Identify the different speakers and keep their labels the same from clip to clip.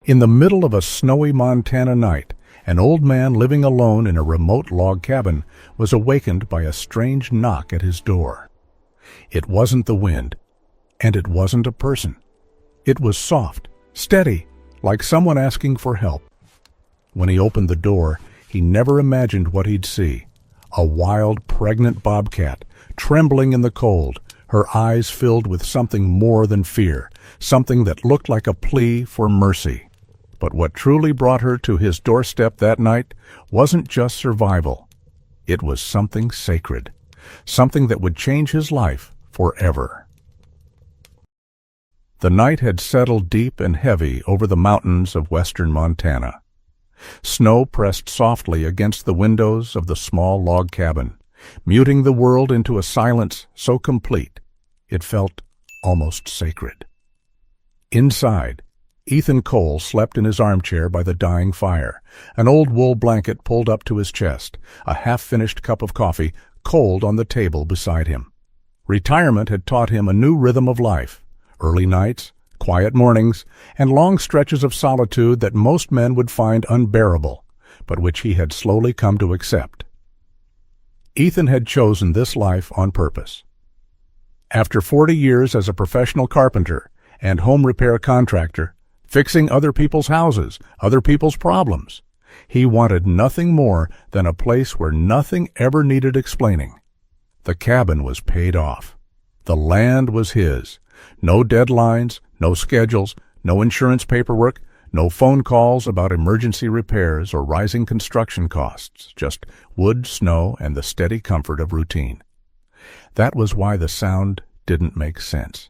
Speaker 1: In the middle of a snowy Montana night, an old man living alone in a remote log cabin was awakened by a strange knock at his door. It wasn't the wind, and it wasn't a person. It was soft, steady, like someone asking for help. When he opened the door, he never imagined what he'd see. A wild, pregnant bobcat, trembling in the cold, her eyes filled with something more than fear, something that looked like a plea for mercy. But what truly brought her to his doorstep that night wasn't just survival. It was something sacred, something that would change his life forever. The night had settled deep and heavy over the mountains of western Montana. Snow pressed softly against the windows of the small log cabin, muting the world into a silence so complete it felt almost sacred. Inside, Ethan Cole slept in his armchair by the dying fire, an old wool blanket pulled up to his chest, a half-finished cup of coffee cold on the table beside him. Retirement had taught him a new rhythm of life, early nights, quiet mornings, and long stretches of solitude that most men would find unbearable, but which he had slowly come to accept. Ethan had chosen this life on purpose. After 40 years as a professional carpenter and home repair contractor, fixing other people's houses, other people's problems, he wanted nothing more than a place where nothing ever needed explaining. The cabin was paid off. The land was his. No deadlines, no schedules, no insurance paperwork, no phone calls about emergency repairs or rising construction costs, just wood, snow, and the steady comfort of routine. That was why the sound didn't make sense.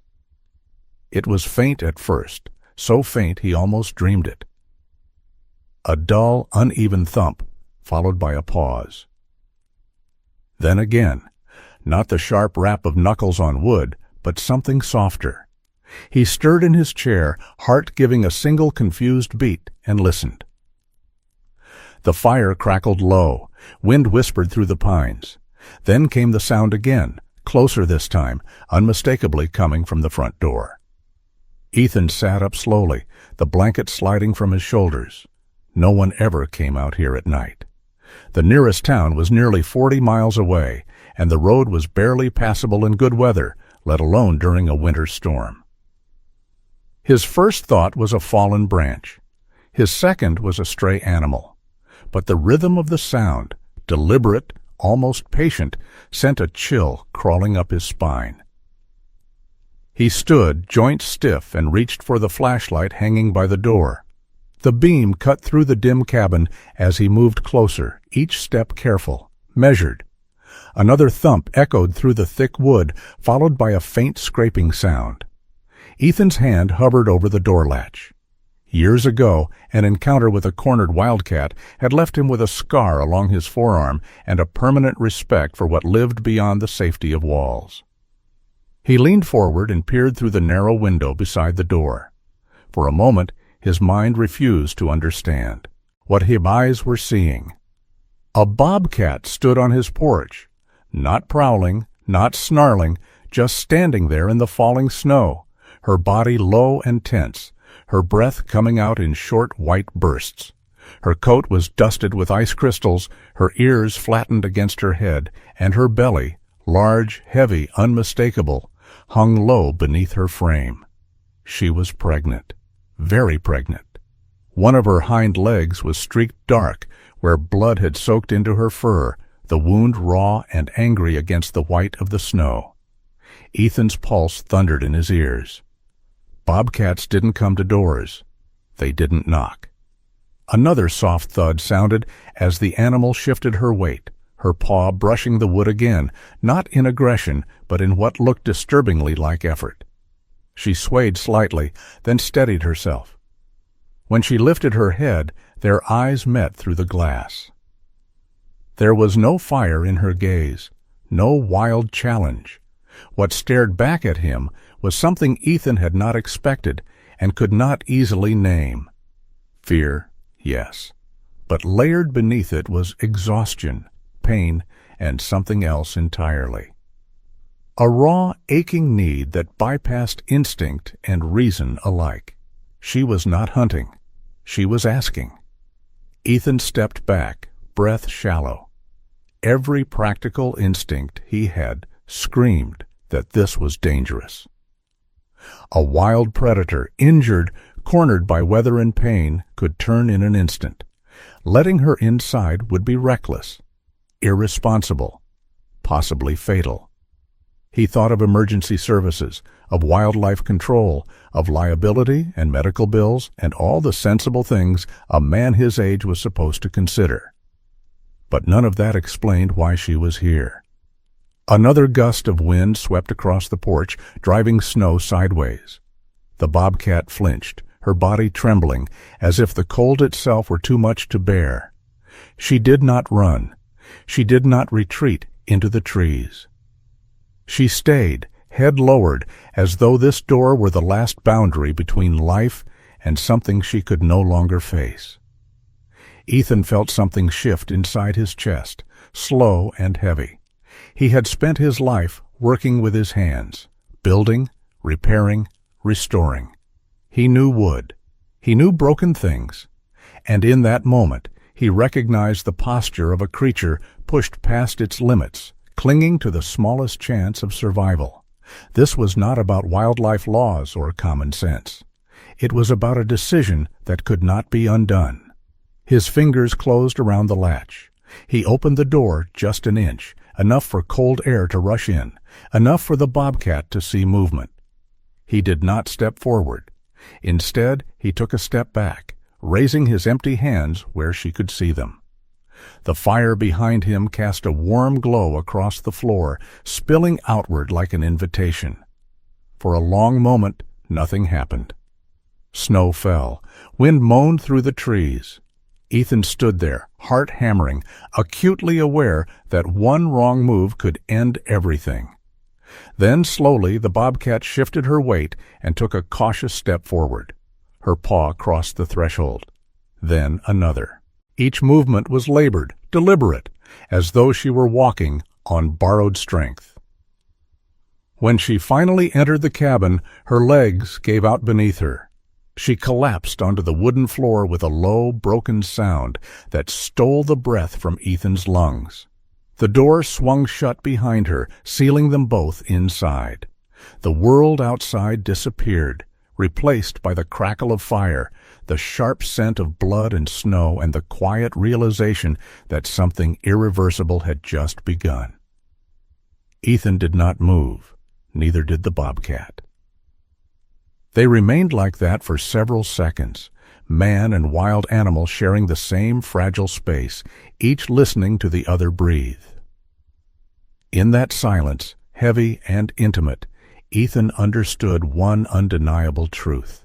Speaker 1: It was faint at first, so faint he almost dreamed it. A dull, uneven thump, followed by a pause. Then again, not the sharp rap of knuckles on wood, but something softer. He stirred in his chair, heart giving a single confused beat, and listened. The fire crackled low, wind whispered through the pines. Then came the sound again, closer this time, unmistakably coming from the front door. Ethan sat up slowly, the blanket sliding from his shoulders. No one ever came out here at night. The nearest town was nearly 40 miles away, and the road was barely passable in good weather, let alone during a winter storm. His first thought was a fallen branch. His second was a stray animal. But the rhythm of the sound, deliberate, almost patient, sent a chill crawling up his spine. He stood, joints stiff, and reached for the flashlight hanging by the door. The beam cut through the dim cabin as he moved closer, each step careful, measured. Another thump echoed through the thick wood, followed by a faint scraping sound. Ethan's hand hovered over the door latch. Years ago, an encounter with a cornered wildcat had left him with a scar along his forearm and a permanent respect for what lived beyond the safety of walls. He leaned forward and peered through the narrow window beside the door. For a moment, his mind refused to understand what his eyes were seeing. A bobcat stood on his porch, not prowling, not snarling, just standing there in the falling snow, her body low and tense, her breath coming out in short white bursts. Her coat was dusted with ice crystals, her ears flattened against her head, and her belly, large, heavy, unmistakable, hung low beneath her frame. She was pregnant, very pregnant. One of her hind legs was streaked dark, where blood had soaked into her fur, the wound raw and angry against the white of the snow. Ethan's pulse thundered in his ears. Bobcats didn't come to doors. They didn't knock. Another soft thud sounded as the animal shifted her weight, her paw brushing the wood again, not in aggression, but in what looked disturbingly like effort. She swayed slightly, then steadied herself. When she lifted her head, their eyes met through the glass. There was no fire in her gaze, no wild challenge. What stared back at him was something Ethan had not expected and could not easily name. Fear, yes, but layered beneath it was exhaustion, pain, and something else entirely. A raw, aching need that bypassed instinct and reason alike. She was not hunting. She was asking. Ethan stepped back, breath shallow. Every practical instinct he had screamed that this was dangerous. A wild predator, injured, cornered by weather and pain, could turn in an instant. Letting her inside would be reckless, irresponsible, possibly fatal. He thought of emergency services, of wildlife control, of liability and medical bills, and all the sensible things a man his age was supposed to consider. But none of that explained why she was here. Another gust of wind swept across the porch, driving snow sideways. The bobcat flinched, her body trembling, as if the cold itself were too much to bear. She did not run. She did not retreat into the trees. She stayed, head lowered, as though this door were the last boundary between life and something she could no longer face. Ethan felt something shift inside his chest, slow and heavy. He had spent his life working with his hands, building, repairing, restoring. He knew wood. He knew broken things. And in that moment, he recognized the posture of a creature pushed past its limits, clinging to the smallest chance of survival. This was not about wildlife laws or common sense. It was about a decision that could not be undone. His fingers closed around the latch. He opened the door just an inch, enough for cold air to rush in, enough for the bobcat to see movement. He did not step forward. Instead, he took a step back, raising his empty hands where she could see them. The fire behind him cast a warm glow across the floor, spilling outward like an invitation. For a long moment, nothing happened. Snow fell. Wind moaned through the trees. Ethan stood there, heart hammering, acutely aware that one wrong move could end everything. Then, slowly, the bobcat shifted her weight and took a cautious step forward. Her paw crossed the threshold. Then another. Each movement was labored, deliberate, as though she were walking on borrowed strength. When she finally entered the cabin, her legs gave out beneath her. She collapsed onto the wooden floor with a low, broken sound that stole the breath from Ethan's lungs. The door swung shut behind her, sealing them both inside. The world outside disappeared, replaced by the crackle of fire, the sharp scent of blood and snow, and the quiet realization that something irreversible had just begun. Ethan did not move, neither did the bobcat. They remained like that for several seconds, man and wild animal sharing the same fragile space, each listening to the other breathe. In that silence, heavy and intimate, Ethan understood one undeniable truth.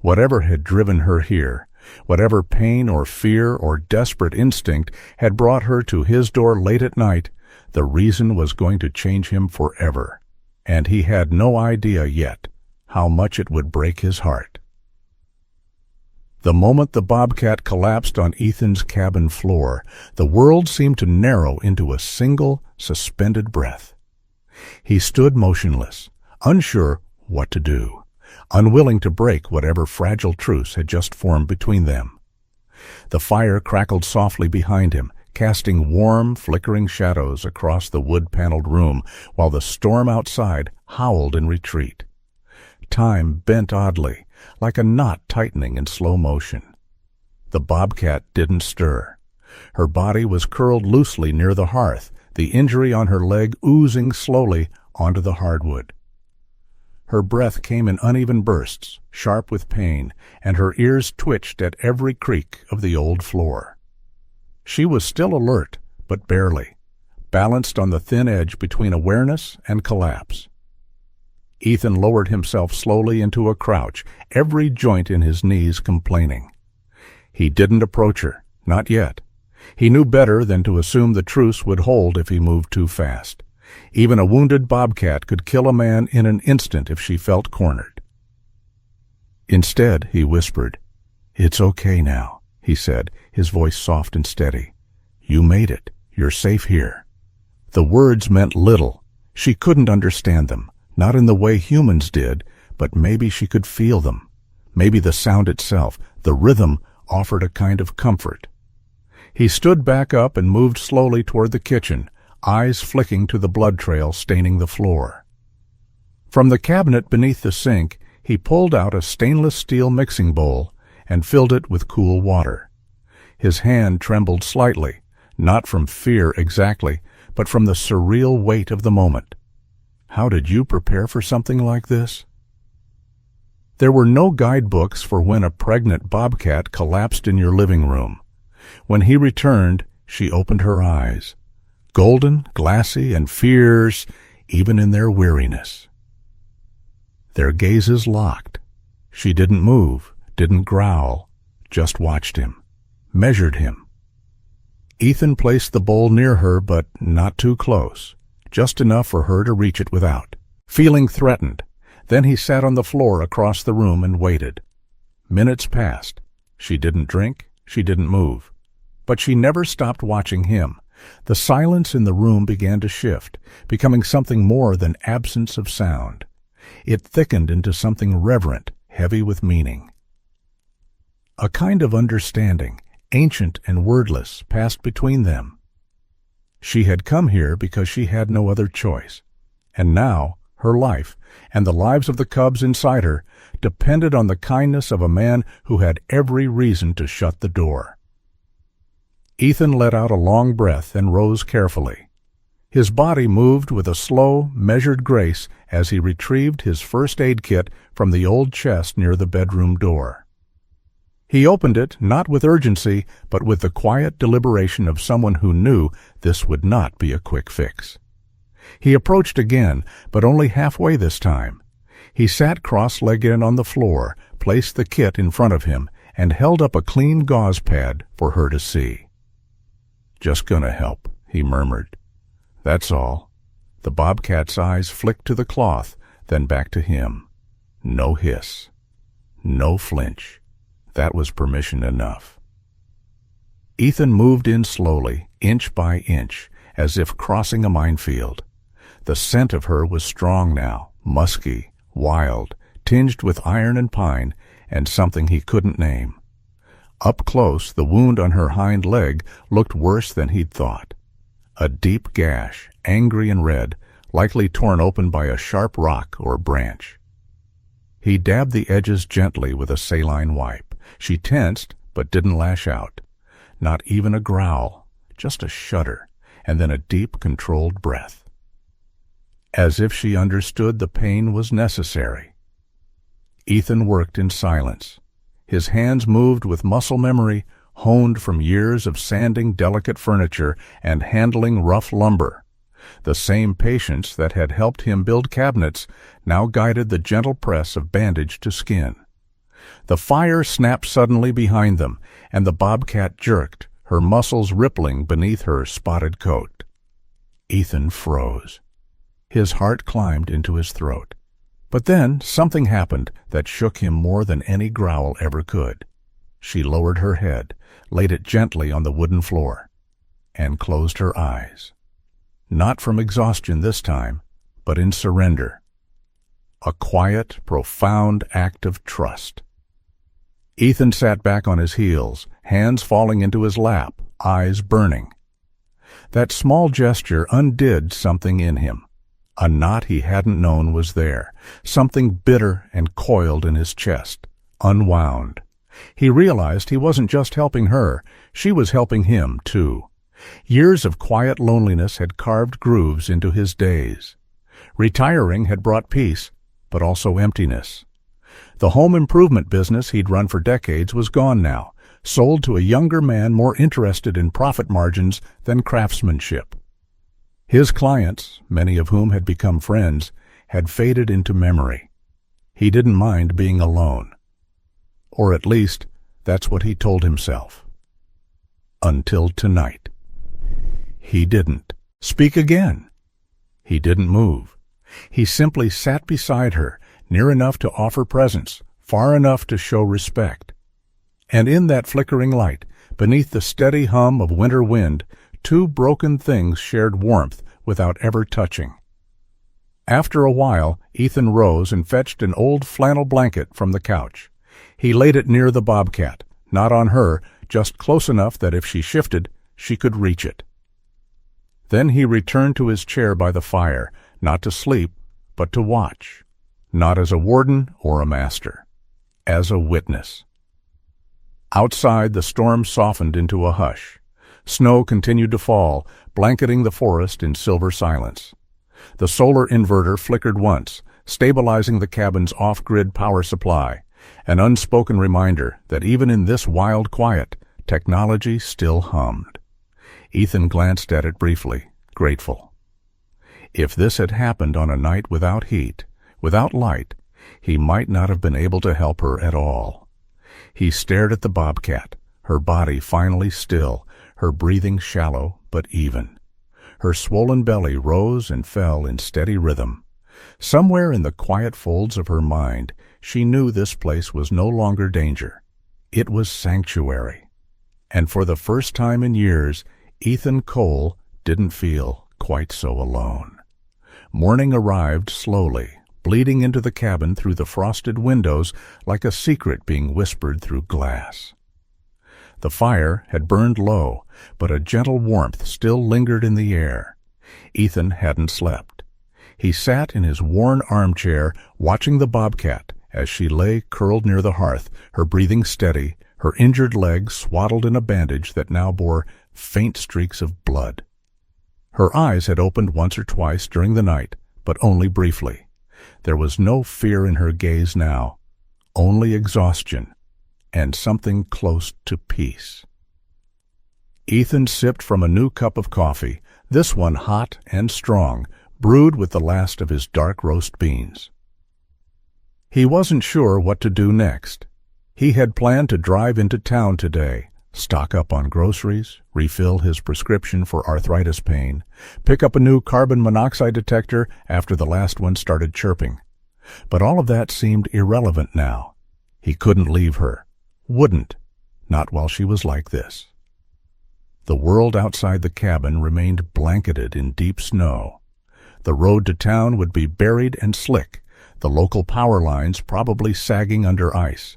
Speaker 1: Whatever had driven her here, whatever pain or fear or desperate instinct had brought her to his door late at night, the reason was going to change him forever, and he had no idea yet how much it would break his heart. The moment the bobcat collapsed on Ethan's cabin floor, the world seemed to narrow into a single, suspended breath. He stood motionless, unsure what to do, unwilling to break whatever fragile truce had just formed between them. The fire crackled softly behind him, casting warm, flickering shadows across the wood-paneled room, while the storm outside howled in retreat. Time bent oddly, like a knot tightening in slow motion. The bobcat didn't stir. Her body was curled loosely near the hearth, the injury on her leg oozing slowly onto the hardwood. Her breath came in uneven bursts, sharp with pain, and her ears twitched at every creak of the old floor. She was still alert, but barely, balanced on the thin edge between awareness and collapse. Ethan lowered himself slowly into a crouch, every joint in his knees complaining. He didn't approach her, not yet. He knew better than to assume the truce would hold if he moved too fast. Even a wounded bobcat could kill a man in an instant if she felt cornered. Instead, he whispered, "It's okay now," he said, his voice soft and steady. "You made it. You're safe here." The words meant little. She couldn't understand them. Not in the way humans did, but maybe she could feel them. Maybe the sound itself, The rhythm offered a kind of comfort. He stood back up and moved slowly toward the kitchen, eyes flicking to the blood trail staining the floor. From the cabinet beneath the sink, he pulled out a stainless steel mixing bowl and filled it with cool water. His hand trembled slightly, not from fear exactly, but from the surreal weight of the moment. How did you prepare for something like this? There were no guidebooks for when a pregnant bobcat collapsed in your living room. When he returned, she opened her eyes, golden, glassy, and fierce, even in their weariness. Their gazes locked. She didn't move, didn't growl, just watched him, measured him. Ethan placed the bowl near her, but not too close, just enough for her to reach it without. Feeling threatened, then he sat on the floor across the room and waited. Minutes passed. She didn't drink, she didn't move. But she never stopped watching him. The silence in the room began to shift, becoming something more than absence of sound. It thickened into something reverent, heavy with meaning. A kind of understanding, ancient and wordless, passed between them. She had come here because she had no other choice, and now her life, and the lives of the cubs inside her, depended on the kindness of a man who had every reason to shut the door. Ethan let out a long breath and rose carefully. His body moved with a slow, measured grace as he retrieved his first aid kit from the old chest near the bedroom door. He opened it not with urgency, but with the quiet deliberation of someone who knew this would not be a quick fix. He approached again, but only halfway this time. He sat cross-legged on the floor, placed the kit in front of him, and held up a clean gauze pad for her to see. "Just gonna help," he murmured. "That's all." The bobcat's eyes flicked to the cloth, then back to him. No hiss. No flinch. That was permission enough. Ethan moved in slowly, inch by inch, as if crossing a minefield. The scent of her was strong now, musky, wild, tinged with iron and pine, and something he couldn't name. Up close, the wound on her hind leg looked worse than he'd thought. A deep gash, angry and red, likely torn open by a sharp rock or branch. He dabbed the edges gently with a saline wipe. She tensed, but didn't lash out. Not even a growl, just a shudder, and then a deep, controlled breath. As if she understood the pain was necessary. Ethan worked in silence. His hands moved with muscle memory, honed from years of sanding delicate furniture and handling rough lumber. The same patience that had helped him build cabinets now guided the gentle press of bandage to skin. The fire snapped suddenly behind them, and the bobcat jerked, her muscles rippling beneath her spotted coat. Ethan froze. His heart climbed into his throat. But then something happened that shook him more than any growl ever could. She lowered her head, laid it gently on the wooden floor, and closed her eyes. Not from exhaustion this time, but in surrender. A quiet, profound act of trust. Ethan sat back on his heels, hands falling into his lap, eyes burning. That small gesture undid something in him. A knot he hadn't known was there, something bitter and coiled in his chest, unwound. He realized he wasn't just helping her, she was helping him, too. Years of quiet loneliness had carved grooves into his days. Retiring had brought peace, but also emptiness. The home improvement business he'd run for decades was gone now, sold to a younger man more interested in profit margins than craftsmanship. His clients, many of whom had become friends, had faded into memory. He didn't mind being alone. Or at least, that's what he told himself. Until tonight. He didn't speak again. He didn't move. He simply sat beside her, near enough to offer presence, far enough to show respect. And in that flickering light, beneath the steady hum of winter wind, two broken things shared warmth without ever touching. After a while, Ethan rose and fetched an old flannel blanket from the couch. He laid it near the Bobcat, not on her, just close enough that if she shifted, she could reach it. Then he returned to his chair by the fire, not to sleep, but to watch, not as a warden or a master, as a witness. Outside, the storm softened into a hush. Snow continued to fall, blanketing the forest in silver silence. The solar inverter flickered once, stabilizing the cabin's off-grid power supply, an unspoken reminder that even in this wild quiet, technology still hummed. Ethan glanced at it briefly, grateful. If this had happened on a night without heat, without light, he might not have been able to help her at all. He stared at the Bobcat, her body finally still, her breathing shallow but even. Her swollen belly rose and fell in steady rhythm. Somewhere in the quiet folds of her mind, she knew this place was no longer danger. It was sanctuary. And for the first time in years, Ethan Cole didn't feel quite so alone. Morning arrived slowly, bleeding into the cabin through the frosted windows like a secret being whispered through glass. The fire had burned low, but a gentle warmth still lingered in the air. Ethan hadn't slept. He sat in his worn armchair, watching the Bobcat as she lay curled near the hearth, her breathing steady, her injured leg swaddled in a bandage that now bore faint streaks of blood. Her eyes had opened once or twice during the night, but only briefly. There was no fear in her gaze now, only exhaustion, and something close to peace. Ethan sipped from a new cup of coffee, this one hot and strong, brewed with the last of his dark roast beans. He wasn't sure what to do next. He had planned to drive into town today, stock up on groceries, refill his prescription for arthritis pain, pick up a new carbon monoxide detector after the last one started chirping. But all of that seemed irrelevant now. He couldn't leave her. Wouldn't. Not while she was like this. The world outside the cabin remained blanketed in deep snow. The road to town would be buried and slick, the local power lines probably sagging under ice.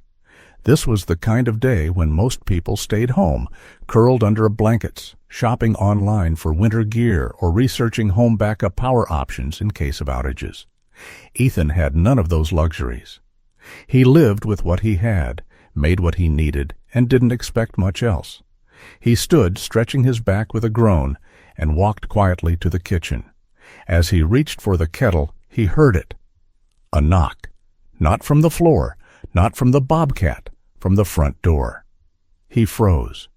Speaker 1: This was the kind of day when most people stayed home, curled under blankets, shopping online for winter gear or researching home backup power options in case of outages. Ethan had none of those luxuries. He lived with what he had, made what he needed, and didn't expect much else. He stood, stretching his back with a groan, and walked quietly to the kitchen. As he reached for the kettle, he heard it. A knock. Not from the floor, not from the Bobcat, from the front door. He froze.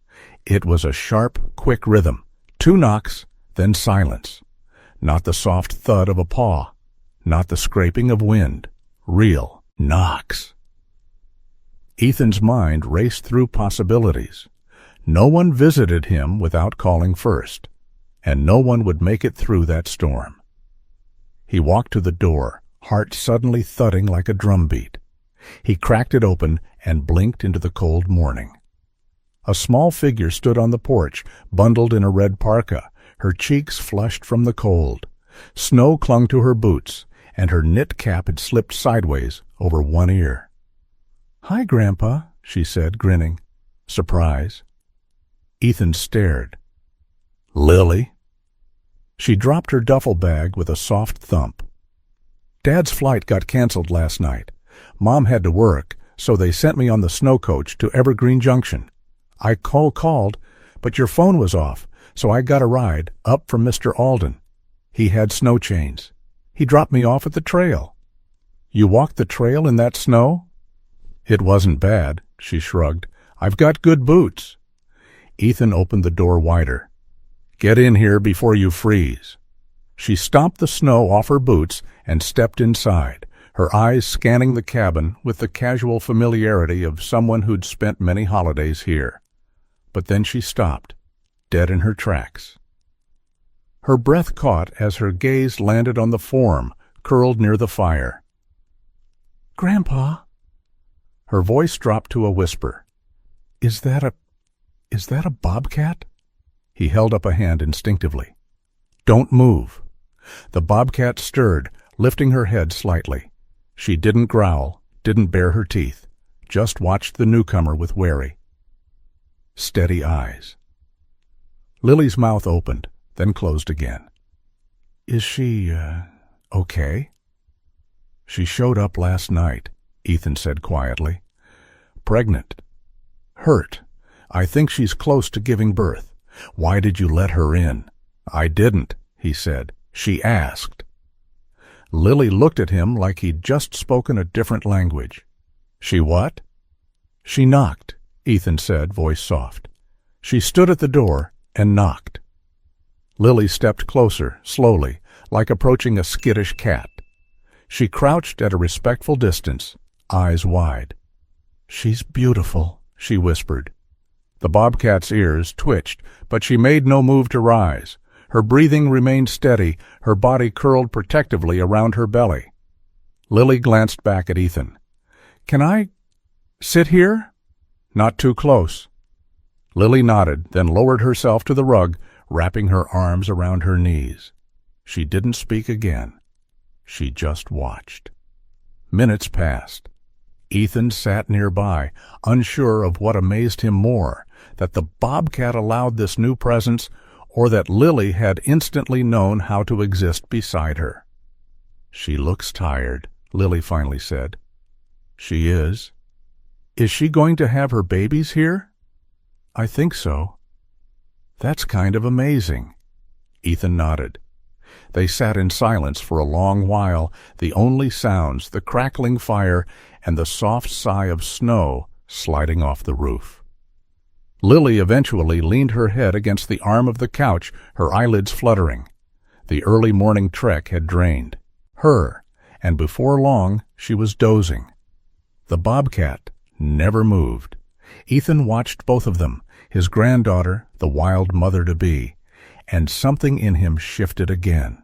Speaker 1: It was a sharp, quick rhythm. 2 knocks, then silence. Not the soft thud of a paw, not the scraping of wind. Real knocks. Ethan's mind raced through possibilities. No one visited him without calling first, and no one would make it through that storm. He walked to the door, heart suddenly thudding like a drumbeat. He cracked it open and blinked into the cold morning. A small figure stood on the porch, bundled in a red parka, her cheeks flushed from the cold. Snow clung to her boots, and her knit cap had slipped sideways over one ear. "Hi, Grandpa," she said, grinning. Surprise. Ethan stared. "Lily?" She dropped her duffel bag with a soft thump. "Dad's flight got canceled last night. Mom had to work, so they sent me on the snow coach to Evergreen Junction. I called, but your phone was off, so I got a ride up from Mr. Alden. He had snow chains. He dropped me off at the trail." "You walked the trail in that snow?" "It wasn't bad," she shrugged. "I've got good boots." Ethan opened the door wider. "Get in here before you freeze." She stomped the snow off her boots and stepped inside, her eyes scanning the cabin with the casual familiarity of someone who'd spent many holidays here. But then she stopped, dead in her tracks. Her breath caught as her gaze landed on the form curled near the fire. "Grandpa?" Her voice dropped to a whisper. Is that a Bobcat?" He held up a hand instinctively. "Don't move." The Bobcat stirred, lifting her head slightly. She didn't growl, didn't bare her teeth, just watched the newcomer with wary, steady eyes. Lily's mouth opened, then closed again. "Is she, okay?" "She showed up last night," Ethan said quietly. "Pregnant. Hurt. I think she's close to giving birth. Why did you let her in?" "I didn't," he said. "She asked." Lily looked at him like he'd just spoken a different language. "She what?" "She knocked," Ethan said, voice soft. "She stood at the door and knocked." Lily stepped closer, slowly, like approaching a skittish cat. She crouched at a respectful distance, eyes wide. "She's beautiful," she whispered. The bobcat's ears twitched, but she made no move to rise. Her breathing remained steady, her body curled protectively around her belly. Lily glanced back at Ethan. "Can I sit here?" "Not too close." Lily nodded, then lowered herself to the rug, wrapping her arms around her knees. She didn't speak again. She just watched. Minutes passed. Ethan sat nearby, unsure of what amazed him more, that the bobcat allowed this new presence, or that Lily had instantly known how to exist beside her. "She looks tired," Lily finally said. "She is." "Is she going to have her babies here?" "I think so." "That's kind of amazing." Ethan nodded. They sat in silence for a long while, the only sounds the crackling fire and the soft sigh of snow sliding off the roof. Lily eventually leaned her head against the arm of the couch, her eyelids fluttering. The early morning trek had drained her, and before long she was dozing. The bobcat never moved. Ethan watched both of them, his granddaughter, the wild mother-to-be, and something in him shifted again.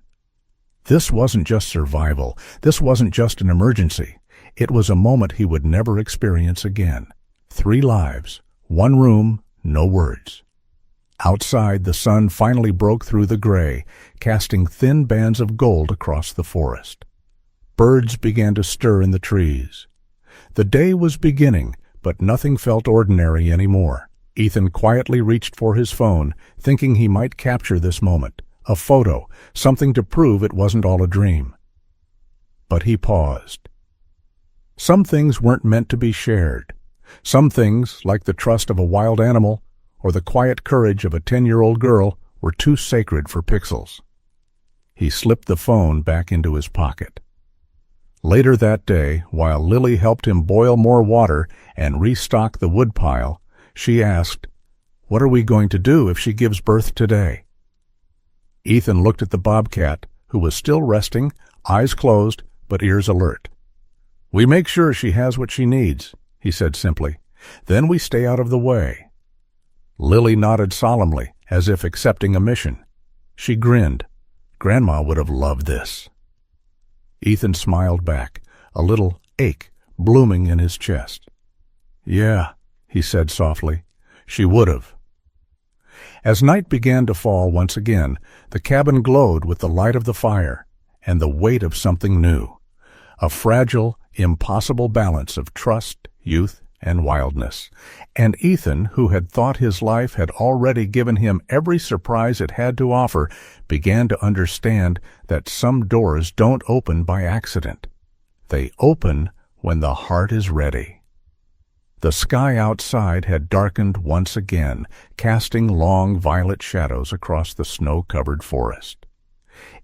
Speaker 1: This wasn't just survival. This wasn't just an emergency. It was a moment he would never experience again. 3 lives, 1 room, no words. Outside, the sun finally broke through the gray, casting thin bands of gold across the forest. Birds began to stir in the trees. The day was beginning, but nothing felt ordinary anymore. Ethan quietly reached for his phone, thinking he might capture this moment, a photo, something to prove it wasn't all a dream. But he paused. Some things weren't meant to be shared. Some things, like the trust of a wild animal or the quiet courage of a 10-year-old girl, were too sacred for pixels. He slipped the phone back into his pocket. Later that day, while Lily helped him boil more water and restock the woodpile, she asked, "What are we going to do if she gives birth today?" Ethan looked at the bobcat, who was still resting, eyes closed but ears alert. "We make sure she has what she needs," he said simply. "Then we stay out of the way." Lily nodded solemnly, as if accepting a mission. She grinned. Grandma would have loved this. Ethan smiled back, a little ache blooming in his chest. "Yeah," he said softly, "she would have." As night began to fall once again, the cabin glowed with the light of the fire and the weight of something new, a fragile, impossible balance of trust, youth, and wildness. And Ethan, who had thought his life had already given him every surprise it had to offer, began to understand that some doors don't open by accident. They open when the heart is ready. The sky outside had darkened once again, casting long violet shadows across the snow-covered forest.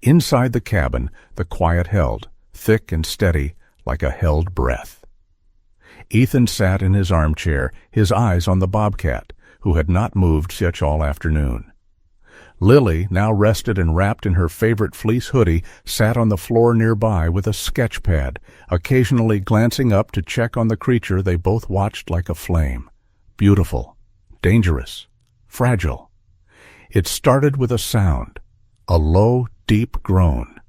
Speaker 1: Inside the cabin, the quiet held, thick and steady, like a held breath. Ethan sat in his armchair, his eyes on the bobcat, who had not moved much all afternoon. Lily, now rested and wrapped in her favorite fleece hoodie, sat on the floor nearby with a sketch pad, occasionally glancing up to check on the creature they both watched like a flame. Beautiful, dangerous, fragile. It started with a sound, a low, deep groan,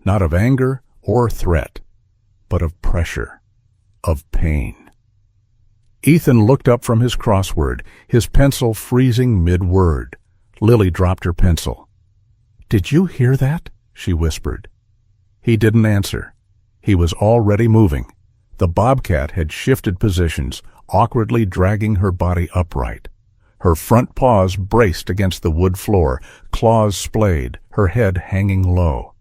Speaker 1: not of anger or threat, but of pressure, of pain. Ethan looked up from his crossword, his pencil freezing mid-word. Lily dropped her pencil. "Did you hear that?" she whispered. He didn't answer. He was already moving, The bobcat had shifted positions, awkwardly dragging her body upright. Her front paws braced against the wood floor, claws splayed, her head hanging low.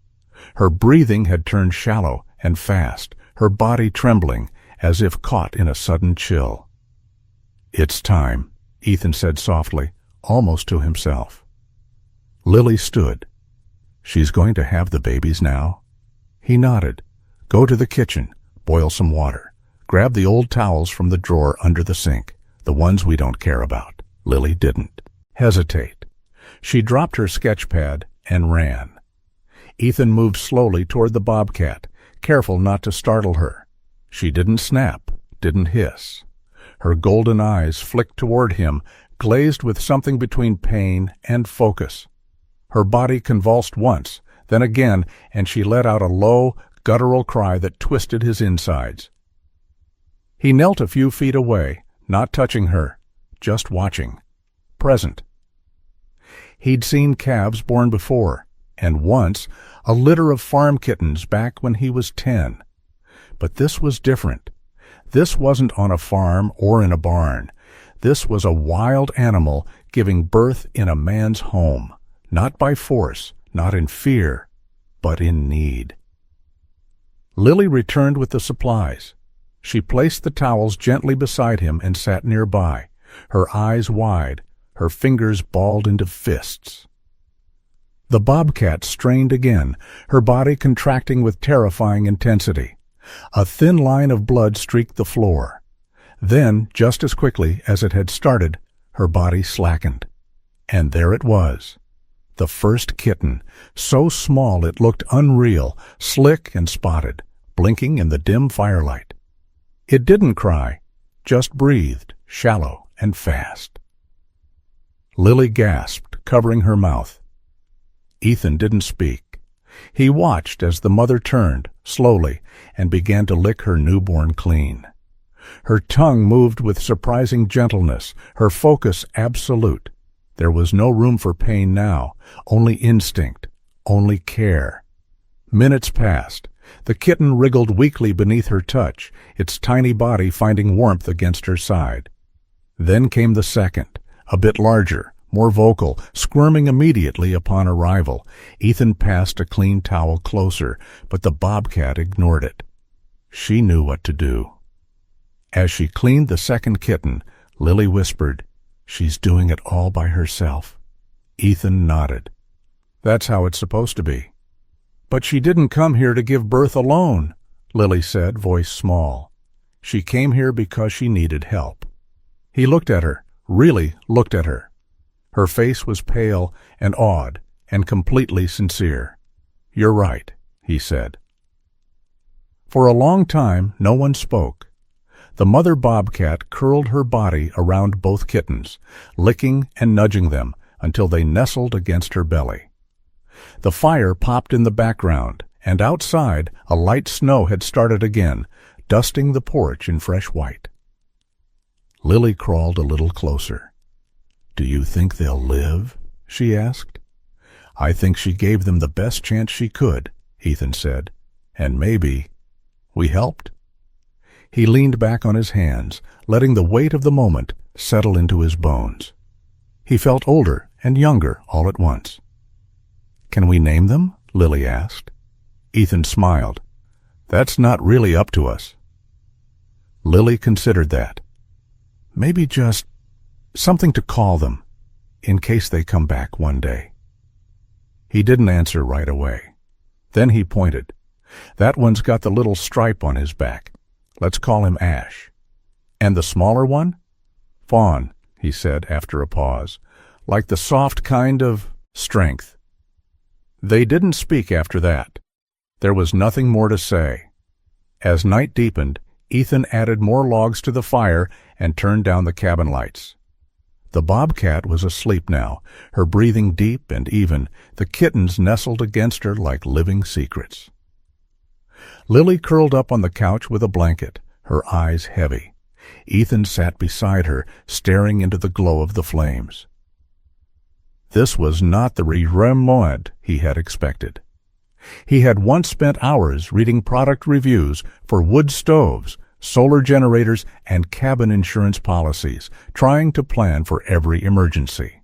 Speaker 1: Her breathing had turned shallow and fast, her body trembling, as if caught in a sudden chill. "It's time," Ethan said softly, almost to himself. Lily stood. "She's going to have the babies now?" He nodded. "Go to the kitchen, boil some water. Grab the old towels from the drawer under the sink, the ones we don't care about." Lily didn't hesitate. She dropped her sketch pad and ran. Ethan moved slowly toward the bobcat, careful not to startle her. She didn't snap, didn't hiss. Her golden eyes flicked toward him, glazed with something between pain and focus. Her body convulsed once, then again, and she let out a low, guttural cry that twisted his insides. He knelt a few feet away, not touching her, just watching, present. He'd seen calves born before, and once a litter of farm kittens back when he was 10. But this was different. This wasn't on a farm or in a barn. This was a wild animal giving birth in a man's home, not by force, not in fear, but in need. Lily returned with the supplies. She placed the towels gently beside him and sat nearby, her eyes wide, her fingers balled into fists. The bobcat strained again, her body contracting with terrifying intensity. A thin line of blood streaked the floor. Then, just as quickly as it had started, her body slackened. And there it was. The first kitten, so small it looked unreal, slick and spotted, blinking in the dim firelight. It didn't cry, just breathed, shallow and fast. Lily gasped, covering her mouth. Ethan didn't speak. He watched as the mother turned, slowly, and began to lick her newborn clean. Her tongue moved with surprising gentleness, her focus absolute. There was no room for pain now, only instinct, only care. Minutes passed. The kitten wriggled weakly beneath her touch, its tiny body finding warmth against her side. Then came the second, a bit larger, more vocal, squirming immediately upon arrival. Ethan passed a clean towel closer, but the bobcat ignored it. She knew what to do. As she cleaned the second kitten, Lily whispered, "She's doing it all by herself." Ethan nodded. "That's how it's supposed to be." "But she didn't come here to give birth alone," Lily said, voice small. "She came here because she needed help." He looked at her, really looked at her. Her face was pale and awed and completely sincere. "You're right," he said. For a long time, no one spoke. The mother bobcat curled her body around both kittens, licking and nudging them until they nestled against her belly. The fire popped in the background, and outside a light snow had started again, dusting the porch in fresh white. Lily crawled a little closer. "Do you think they'll live?" she asked. "I think she gave them the best chance she could," Ethan said. "And maybe we helped." He leaned back on his hands, letting the weight of the moment settle into his bones. He felt older and younger all at once. "Can we name them?" Lily asked. Ethan smiled. "That's not really up to us." Lily considered that. "Maybe just something to call them, in case they come back one day." He didn't answer right away. Then he pointed. "That one's got the little stripe on his back. Let's call him Ash." "And the smaller one?" "Fawn," he said after a pause, "like the soft kind of strength." They didn't speak after that. There was nothing more to say. As night deepened, Ethan added more logs to the fire and turned down the cabin lights. The bobcat was asleep now, her breathing deep and even, the kittens nestled against her like living secrets. Lily curled up on the couch with a blanket, her eyes heavy. Ethan sat beside her, staring into the glow of the flames. This was not the moment he had expected. He had once spent hours reading product reviews for wood stoves, solar generators, and cabin insurance policies, trying to plan for every emergency.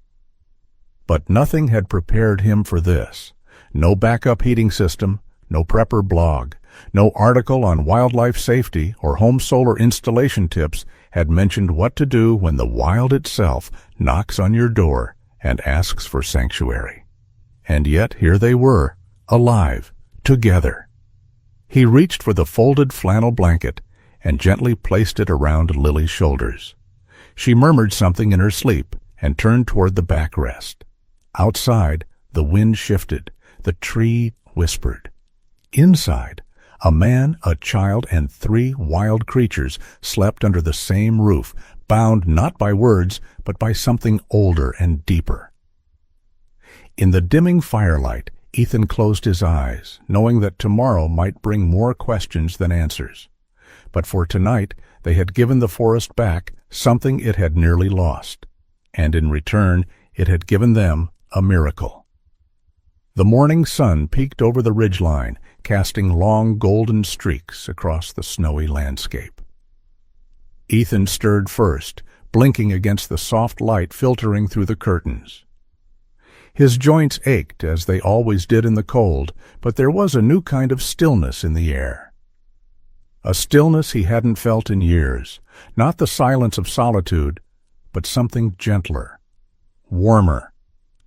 Speaker 1: But nothing had prepared him for this. No backup heating system, no prepper blog, no article on wildlife safety or home solar installation tips had mentioned what to do when the wild itself knocks on your door and asks for sanctuary. And yet here they were, alive, together. He reached for the folded flannel blanket and gently placed it around Lily's shoulders. She murmured something in her sleep and turned toward the backrest. Outside, the wind shifted. The tree whispered. Inside, a man, a child, and 3 wild creatures slept under the same roof, bound not by words, but by something older and deeper. In the dimming firelight, Ethan closed his eyes, knowing that tomorrow might bring more questions than answers. But for tonight, they had given the forest back something it had nearly lost, and in return, it had given them a miracle. The morning sun peeked over the ridgeline, casting long golden streaks across the snowy landscape. Ethan stirred first, blinking against the soft light filtering through the curtains. His joints ached, as they always did in the cold, but there was a new kind of stillness in the air. A stillness he hadn't felt in years, not the silence of solitude, but something gentler, warmer,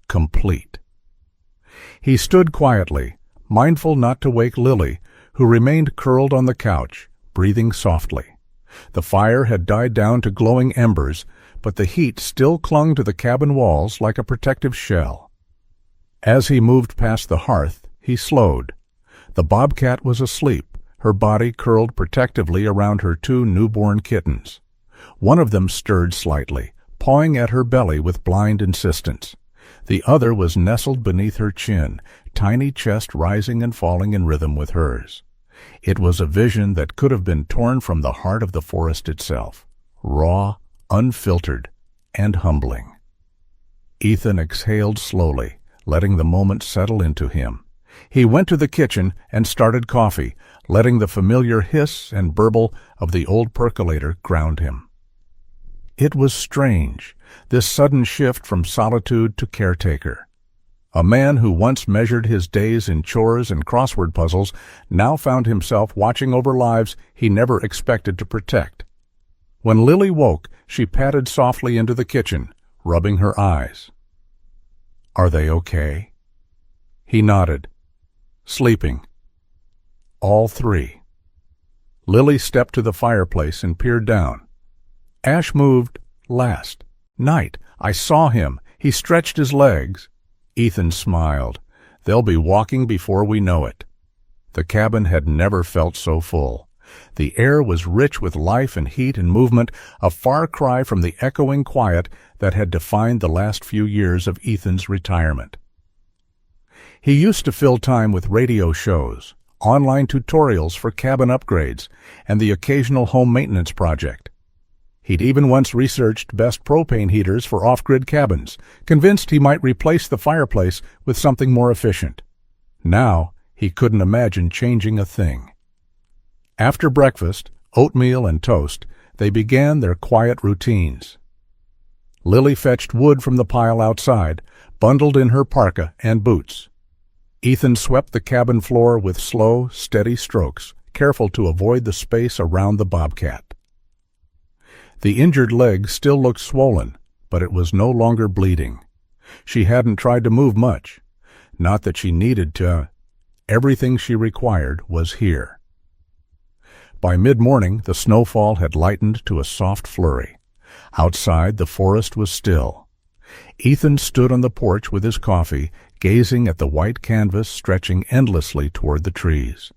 Speaker 1: complete. He stood quietly, mindful not to wake Lily, who remained curled on the couch, breathing softly. The fire had died down to glowing embers, but the heat still clung to the cabin walls like a protective shell. As he moved past the hearth, he slowed. The bobcat was asleep, her body curled protectively around her 2 newborn kittens. One of them stirred slightly, pawing at her belly with blind insistence. The other was nestled beneath her chin, tiny chest rising and falling in rhythm with hers. It was a vision that could have been torn from the heart of the forest itself, raw, unfiltered, and humbling. Ethan exhaled slowly, letting the moment settle into him. He went to the kitchen and started coffee, letting the familiar hiss and burble of the old percolator ground him. It was strange, this sudden shift from solitude to caretaker. A man who once measured his days in chores and crossword puzzles now found himself watching over lives he never expected to protect. When Lily woke, she padded softly into the kitchen, rubbing her eyes. "Are they okay?" He nodded. "Sleeping." All 3. Lily stepped to the fireplace and peered down. Ash moved last. "Night. I saw him. He stretched his legs." Ethan smiled. "They'll be walking before we know it." The cabin had never felt so full. The air was rich with life and heat and movement, a far cry from the echoing quiet that had defined the last few years of Ethan's retirement. He used to fill time with radio shows, online tutorials for cabin upgrades, and the occasional home maintenance project. He'd even once researched best propane heaters for off-grid cabins, convinced he might replace the fireplace with something more efficient. Now, he couldn't imagine changing a thing. After breakfast, oatmeal and toast, they began their quiet routines. Lily fetched wood from the pile outside, bundled in her parka and boots. Ethan swept the cabin floor with slow, steady strokes, careful to avoid the space around the bobcat. The injured leg still looked swollen, but it was no longer bleeding. She hadn't tried to move much. Not that she needed to. Everything she required was here. By mid-morning, the snowfall had lightened to a soft flurry. Outside, the forest was still. Ethan stood on the porch with his coffee, gazing at the white canvas stretching endlessly toward the trees.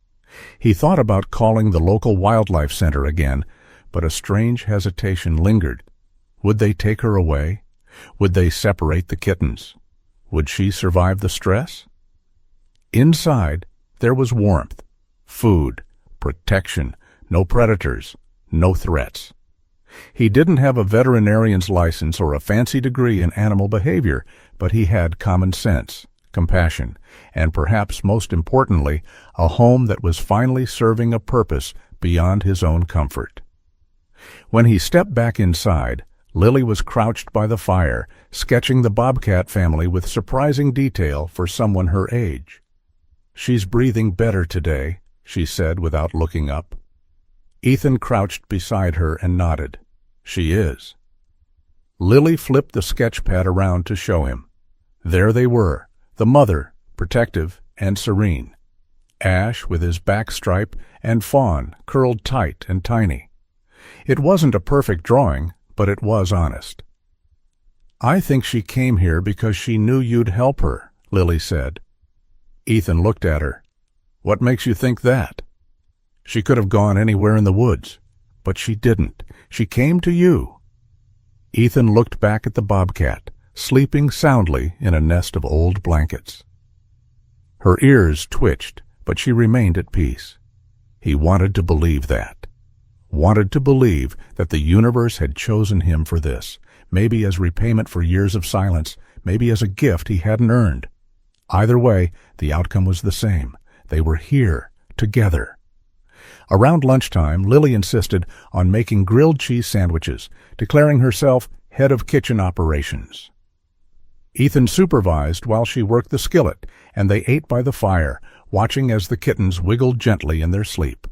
Speaker 1: He thought about calling the local wildlife center again, but a strange hesitation lingered. Would they take her away? Would they separate the kittens? Would she survive the stress? Inside, there was warmth, food, protection, no predators, no threats. He didn't have a veterinarian's license or a fancy degree in animal behavior, but he had common sense, compassion, and perhaps most importantly, a home that was finally serving a purpose beyond his own comfort. When he stepped back inside, Lily was crouched by the fire, sketching the Bobcat family with surprising detail for someone her age. "She's breathing better today," she said without looking up. Ethan crouched beside her and nodded. "She is." Lily flipped the sketch pad around to show him. There they were, the mother, protective and serene. Ash with his back stripe and Fawn curled tight and tiny. It wasn't a perfect drawing, but it was honest. "I think she came here because she knew you'd help her," Lily said. Ethan looked at her. "What makes you think that?" "She could have gone anywhere in the woods, but she didn't. She came to you." Ethan looked back at the Bobcat, sleeping soundly in a nest of old blankets. Her ears twitched, but she remained at peace. He wanted to believe that. Wanted to believe that the universe had chosen him for this, maybe as repayment for years of silence, maybe as a gift he hadn't earned. Either way, the outcome was the same. They were here, together. Around lunchtime, Lily insisted on making grilled cheese sandwiches, declaring herself head of kitchen operations. Ethan supervised while she worked the skillet, and they ate by the fire, watching as the kittens wiggled gently in their sleep.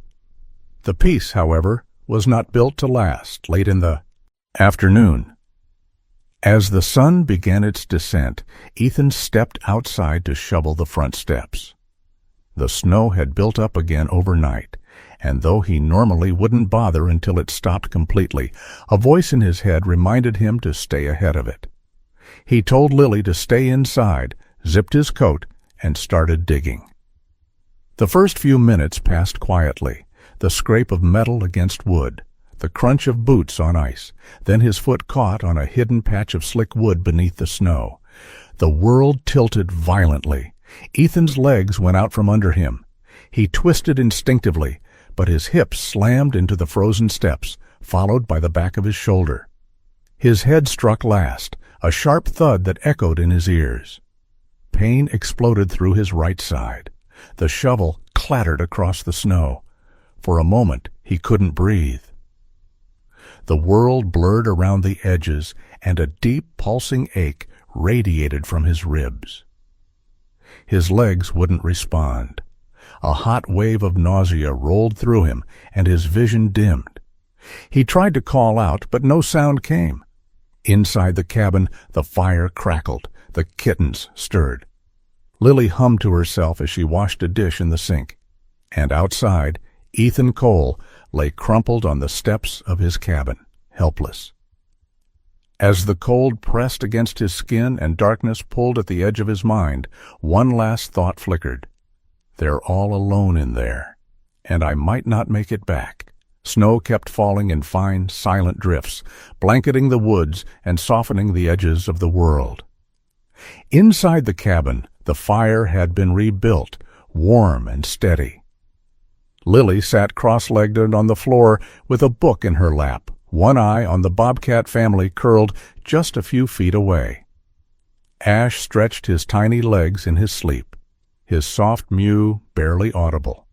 Speaker 1: The peace, however, was not built to last late in the afternoon. As the sun began its descent, Ethan stepped outside to shovel the front steps. The snow had built up again overnight, and though he normally wouldn't bother until it stopped completely, a voice in his head reminded him to stay ahead of it. He told Lily to stay inside, zipped his coat, and started digging. The first few minutes passed quietly, the scrape of metal against wood, the crunch of boots on ice, then his foot caught on a hidden patch of slick wood beneath the snow. The world tilted violently. Ethan's legs went out from under him. He twisted instinctively, but his hips slammed into the frozen steps, followed by the back of his shoulder. His head struck last, a sharp thud that echoed in his ears. Pain exploded through his right side. The shovel clattered across the snow. For a moment, he couldn't breathe. The world blurred around the edges, and a deep, pulsing ache radiated from his ribs. His legs wouldn't respond. A hot wave of nausea rolled through him, and his vision dimmed. He tried to call out, but no sound came. Inside the cabin, the fire crackled. The kittens stirred. Lily hummed to herself as she washed a dish in the sink. And outside, Ethan Cole lay crumpled on the steps of his cabin, helpless. As the cold pressed against his skin and darkness pulled at the edge of his mind, one last thought flickered. They're all alone in there, and I might not make it back. Snow kept falling in fine, silent drifts, blanketing the woods and softening the edges of the world. Inside the cabin, the fire had been rebuilt, warm and steady. Lily sat cross-legged on the floor with a book in her lap, one eye on the Bobcat family curled just a few feet away. Ash stretched his tiny legs in his sleep, his soft mew barely audible.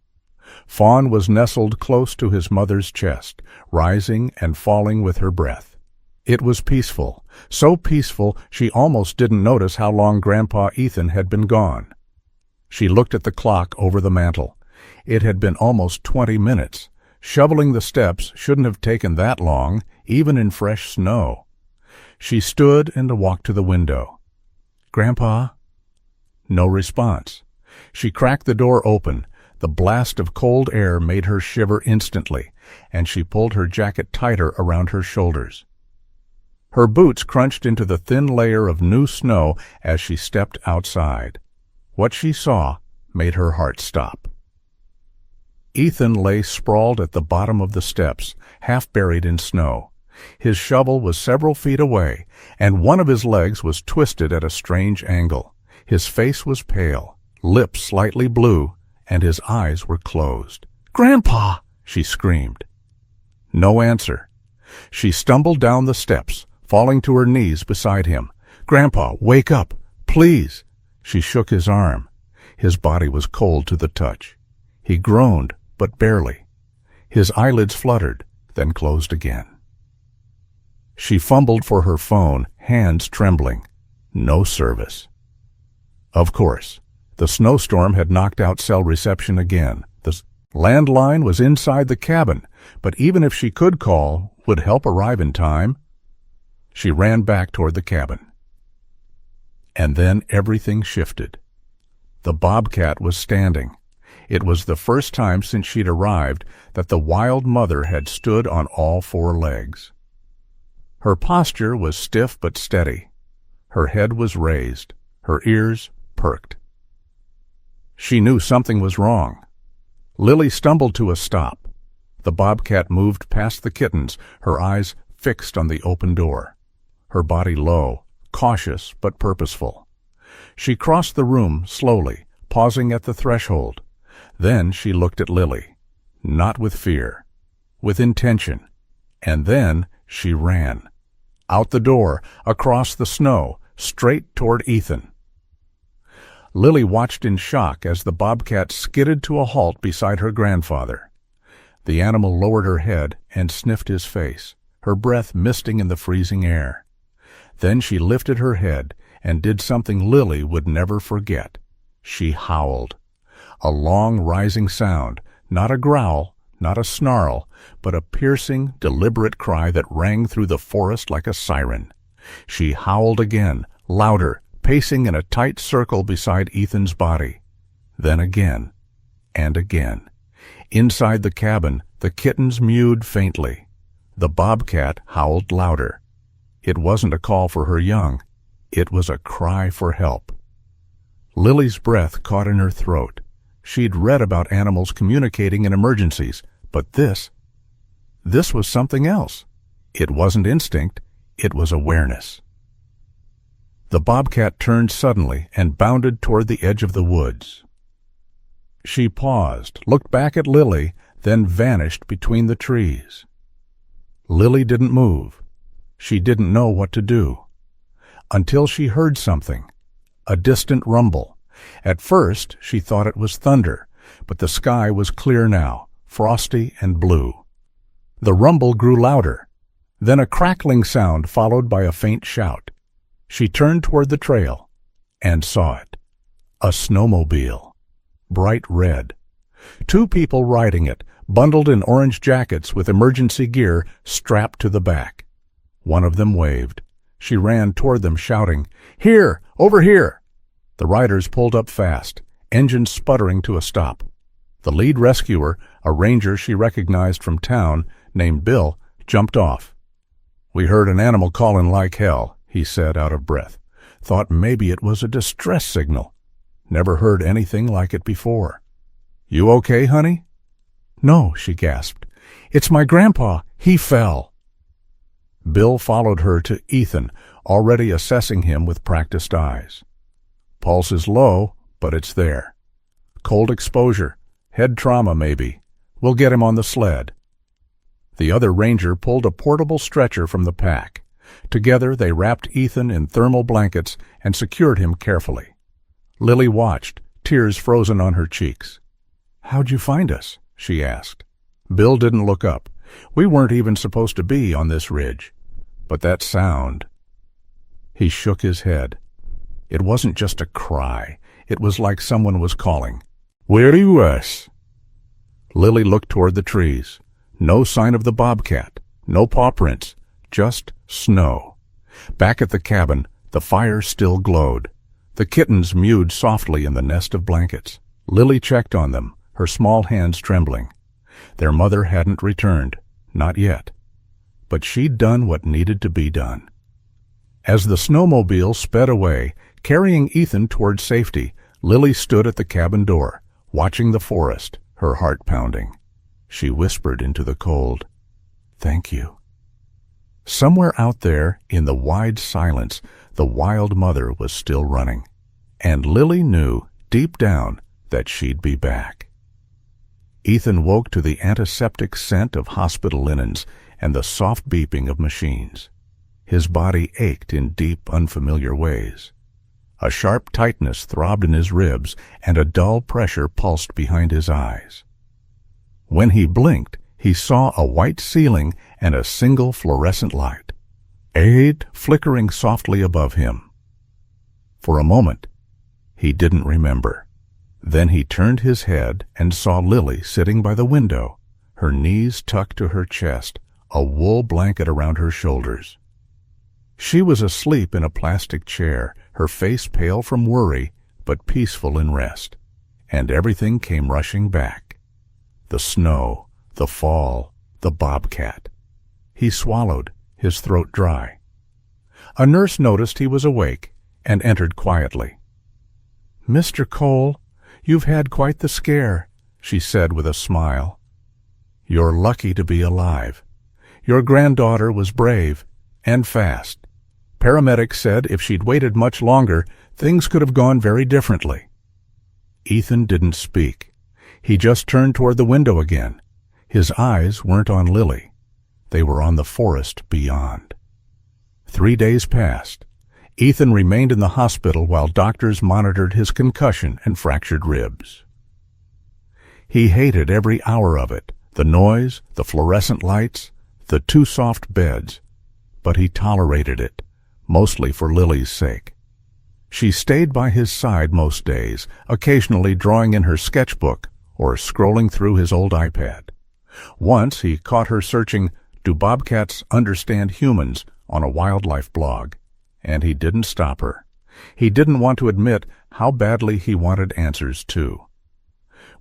Speaker 1: Fawn was nestled close to his mother's chest, rising and falling with her breath. It was peaceful, so peaceful she almost didn't notice how long Grandpa Ethan had been gone. She looked at the clock over the mantel. It had been almost 20 minutes. Shoveling the steps shouldn't have taken that long, even in fresh snow. She stood and walked to the window. "Grandpa?" No response. She cracked the door open. The blast of cold air made her shiver instantly, and she pulled her jacket tighter around her shoulders. Her boots crunched into the thin layer of new snow as she stepped outside. What she saw made her heart stop. Ethan lay sprawled at the bottom of the steps, half buried in snow. His shovel was several feet away, and one of his legs was twisted at a strange angle. His face was pale, lips slightly blue, and his eyes were closed. "Grandpa!" she screamed. No answer. She stumbled down the steps, falling to her knees beside him. "Grandpa, wake up, please!" She shook his arm. His body was cold to the touch. He groaned, but barely. His eyelids fluttered, then closed again. She fumbled for her phone, hands trembling. No service. Of course, the snowstorm had knocked out cell reception again. The landline was inside the cabin, but even if she could call, would help arrive in time? She ran back toward the cabin. And then everything shifted. The Bobcat was standing. It was the first time since she'd arrived that the wild mother had stood on all four legs. Her posture was stiff but steady. Her head was raised, her ears perked. She knew something was wrong. Lily stumbled to a stop. The Bobcat moved past the kittens, her eyes fixed on the open door, her body low, cautious but purposeful. She crossed the room slowly, pausing at the threshold. Then she looked at Lily, not with fear, with intention. And then she ran. Out the door, across the snow, straight toward Ethan. Lily watched in shock as the Bobcat skidded to a halt beside her grandfather. The animal lowered her head and sniffed his face, her breath misting in the freezing air. Then she lifted her head and did something Lily would never forget. She howled. A long, rising sound, not a growl, not a snarl, but a piercing, deliberate cry that rang through the forest like a siren. She howled again, louder, pacing in a tight circle beside Ethan's body. Then again, and again. Inside the cabin, the kittens mewed faintly. The Bobcat howled louder. It wasn't a call for her young. It was a cry for help. Lily's breath caught in her throat. She'd read about animals communicating in emergencies, but this was something else. It wasn't instinct, it was awareness. The Bobcat turned suddenly and bounded toward the edge of the woods. She paused, looked back at Lily, then vanished between the trees. Lily didn't move. She didn't know what to do. Until she heard something, a distant rumble. At first, she thought it was thunder, but the sky was clear now, frosty and blue. The rumble grew louder. Then a crackling sound followed by a faint shout. She turned toward the trail and saw it. A snowmobile, bright red. 2 people riding it, bundled in orange jackets with emergency gear strapped to the back. One of them waved. She ran toward them, shouting, "Here! Over here!" The riders pulled up fast, engines sputtering to a stop. The lead rescuer, a ranger she recognized from town, named Bill, jumped off. "We heard an animal calling like hell," he said, out of breath. "Thought maybe it was a distress signal. Never heard anything like it before." "You okay, honey?" "No," she gasped. "It's my grandpa. He fell." Bill followed her to Ethan, already assessing him with practiced eyes. "Pulse is low, but it's there. Cold exposure, head trauma maybe. We'll get him on the sled." The other ranger pulled a portable stretcher from the pack. Together they wrapped Ethan in thermal blankets and secured him carefully. Lily watched, tears frozen on her cheeks. "How'd you find us?" she asked. Bill didn't look up. "We weren't even supposed to be on this ridge. But that sound..." He shook his head. It wasn't just a cry. It was like someone was calling. "Where are you us?" Lily looked toward the trees. No sign of the Bobcat, no paw prints, just snow. Back at the cabin, the fire still glowed. The kittens mewed softly in the nest of blankets. Lily checked on them, her small hands trembling. Their mother hadn't returned, not yet. But she'd done what needed to be done. As the snowmobile sped away, carrying Ethan toward safety, Lily stood at the cabin door, watching the forest, her heart pounding. She whispered into the cold, "Thank you." Somewhere out there, in the wide silence, the wild mother was still running. And Lily knew, deep down, that she'd be back. Ethan woke to the antiseptic scent of hospital linens and the soft beeping of machines. His body ached in deep, unfamiliar ways. A sharp tightness throbbed in his ribs, and a dull pressure pulsed behind his eyes. When he blinked, he saw a white ceiling and a single fluorescent light, aid flickering softly above him. For a moment, he didn't remember. Then he turned his head and saw Lily sitting by the window, her knees tucked to her chest, a wool blanket around her shoulders. She was asleep in a plastic chair, her face pale from worry, but peaceful in rest. And everything came rushing back. The snow, the fall, the bobcat. He swallowed, his throat dry. A nurse noticed he was awake and entered quietly. "Mr. Cole, you've had quite the scare," she said with a smile. "You're lucky to be alive. Your granddaughter was brave and fast. Paramedics said if she'd waited much longer, things could have gone very differently." Ethan didn't speak. He just turned toward the window again. His eyes weren't on Lily. They were on the forest beyond. 3 days passed. Ethan remained in the hospital while doctors monitored his concussion and fractured ribs. He hated every hour of it, the noise, the fluorescent lights, the too soft beds, but he tolerated it, mostly for Lily's sake. She stayed by his side most days, occasionally drawing in her sketchbook or scrolling through his old iPad. Once he caught her searching, "Do bobcats understand humans?" on a wildlife blog, and he didn't stop her. He didn't want to admit how badly he wanted answers, too.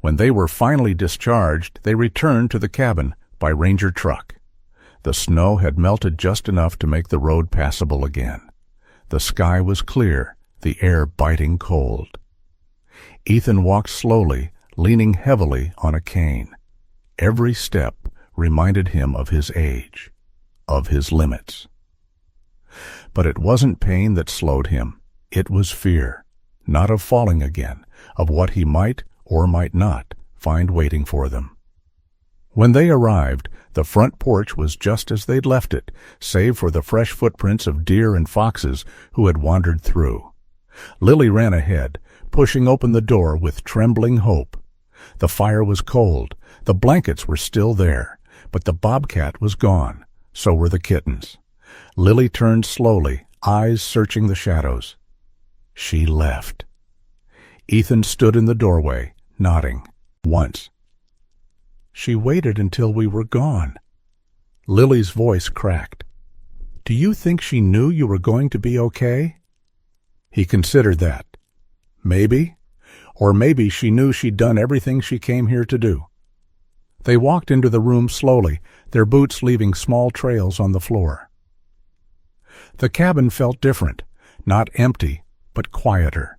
Speaker 1: When they were finally discharged, they returned to the cabin by ranger truck. The snow had melted just enough to make the road passable again. The sky was clear, the air biting cold. Ethan walked slowly, leaning heavily on a cane. Every step reminded him of his age, of his limits. But it wasn't pain that slowed him. It was fear, not of falling again, of what he might or might not find waiting for them. When they arrived, the front porch was just as they'd left it, save for the fresh footprints of deer and foxes who had wandered through. Lily ran ahead, pushing open the door with trembling hope. The fire was cold, the blankets were still there, but the bobcat was gone, so were the kittens. Lily turned slowly, eyes searching the shadows. She left. Ethan stood in the doorway, nodding, once. "She waited until we were gone." Lily's voice cracked. "Do you think she knew you were going to be okay?" He considered that. Maybe. Or maybe she knew she'd done everything she came here to do. They walked into the room slowly, their boots leaving small trails on the floor. The cabin felt different, not empty, but quieter.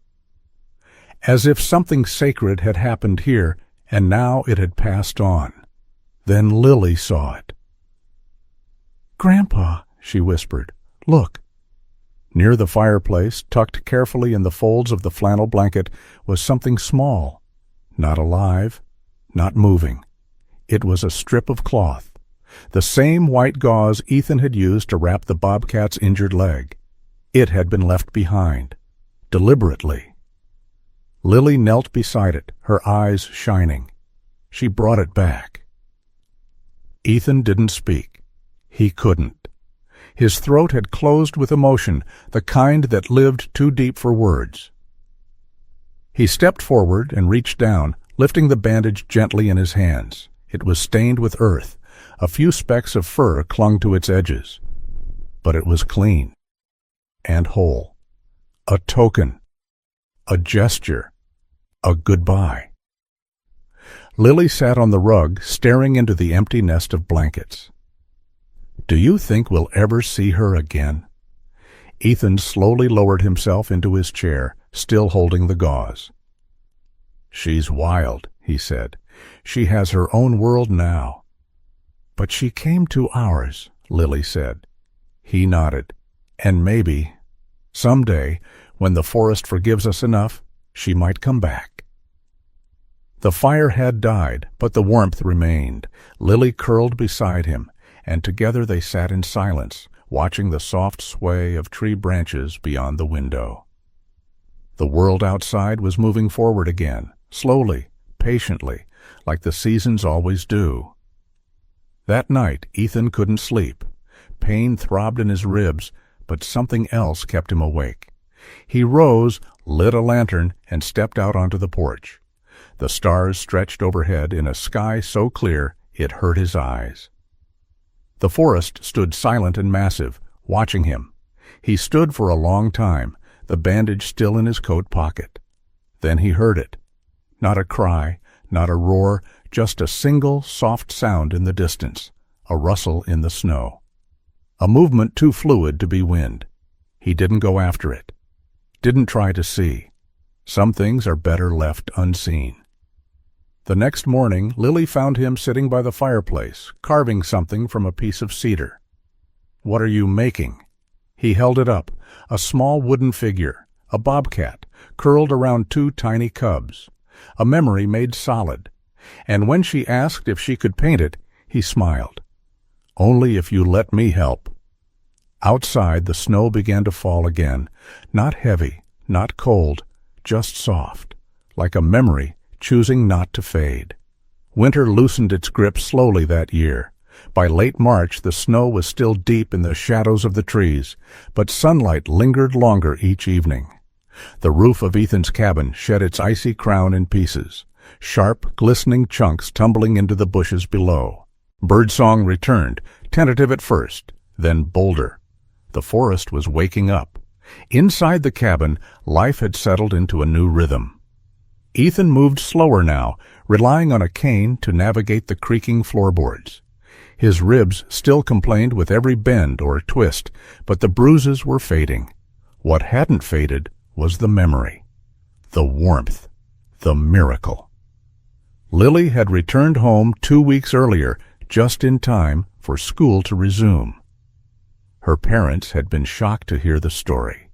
Speaker 1: As if something sacred had happened here, and now it had passed on. Then Lily saw it. "Grandpa," she whispered, "look." Near the fireplace, tucked carefully in the folds of the flannel blanket, was something small, not alive, not moving. It was a strip of cloth, the same white gauze Ethan had used to wrap the bobcat's injured leg. It had been left behind, deliberately. Lily knelt beside it, her eyes shining. She brought it back. Ethan didn't speak. He couldn't. His throat had closed with emotion, the kind that lived too deep for words. He stepped forward and reached down, lifting the bandage gently in his hands. It was stained with earth. A few specks of fur clung to its edges. But it was clean and whole. A token. A gesture. A goodbye. Lily sat on the rug, staring into the empty nest of blankets. "Do you think we'll ever see her again?" Ethan slowly lowered himself into his chair, still holding the gauze. "She's wild," he said. "She has her own world now." "But she came to ours," Lily said. He nodded. "And maybe, someday, when the forest forgives us enough, she might come back." The fire had died, but the warmth remained. Lily curled beside him, and together they sat in silence, watching the soft sway of tree branches beyond the window. The world outside was moving forward again, slowly, patiently, like the seasons always do. That night, Ethan couldn't sleep. Pain throbbed in his ribs, but something else kept him awake. He rose, lit a lantern, and stepped out onto the porch. The stars stretched overhead in a sky so clear it hurt his eyes. The forest stood silent and massive, watching him. He stood for a long time, the bandage still in his coat pocket. Then he heard it. Not a cry, not a roar, just a single soft sound in the distance, a rustle in the snow. A movement too fluid to be wind. He didn't go after it. Didn't try to see. Some things are better left unseen. The next morning, Lily found him sitting by the fireplace, carving something from a piece of cedar. "What are you making?" He held it up, a small wooden figure, a bobcat, curled around two tiny cubs, a memory made solid. And when she asked if she could paint it, he smiled. "Only if you let me help." Outside, the snow began to fall again, not heavy, not cold, just soft, like a memory choosing not to fade. Winter loosened its grip slowly that year. By late March, the snow was still deep in the shadows of the trees, but sunlight lingered longer each evening. The roof of Ethan's cabin shed its icy crown in pieces, sharp, glistening chunks tumbling into the bushes below. Birdsong returned, tentative at first, then bolder. The forest was waking up. Inside the cabin, life had settled into a new rhythm. Ethan moved slower now, relying on a cane to navigate the creaking floorboards. His ribs still complained with every bend or twist, but the bruises were fading. What hadn't faded was the memory, the warmth, the miracle. Lily had returned home 2 weeks earlier, just in time for school to resume. Her parents had been shocked to hear the story,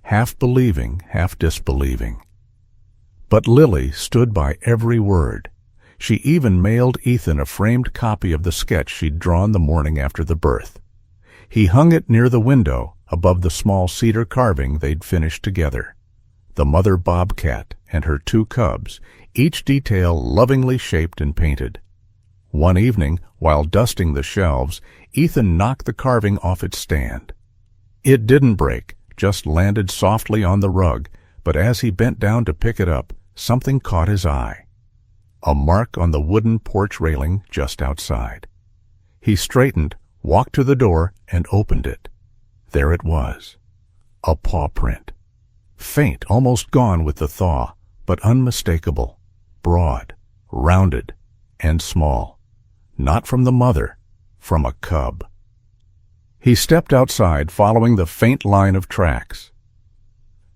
Speaker 1: half believing, half disbelieving. But Lily stood by every word. She even mailed Ethan a framed copy of the sketch she'd drawn the morning after the birth. He hung it near the window, above the small cedar carving they'd finished together. The mother bobcat and her two cubs, each detail lovingly shaped and painted. One evening, while dusting the shelves, Ethan knocked the carving off its stand. It didn't break, just landed softly on the rug, but as he bent down to pick it up, something caught his eye. A mark on the wooden porch railing just outside. He straightened, walked to the door, and opened it. There it was. A paw print. Faint, almost gone with the thaw, but unmistakable. Broad, rounded, and small. Not from the mother, from a cub. He stepped outside, following the faint line of tracks.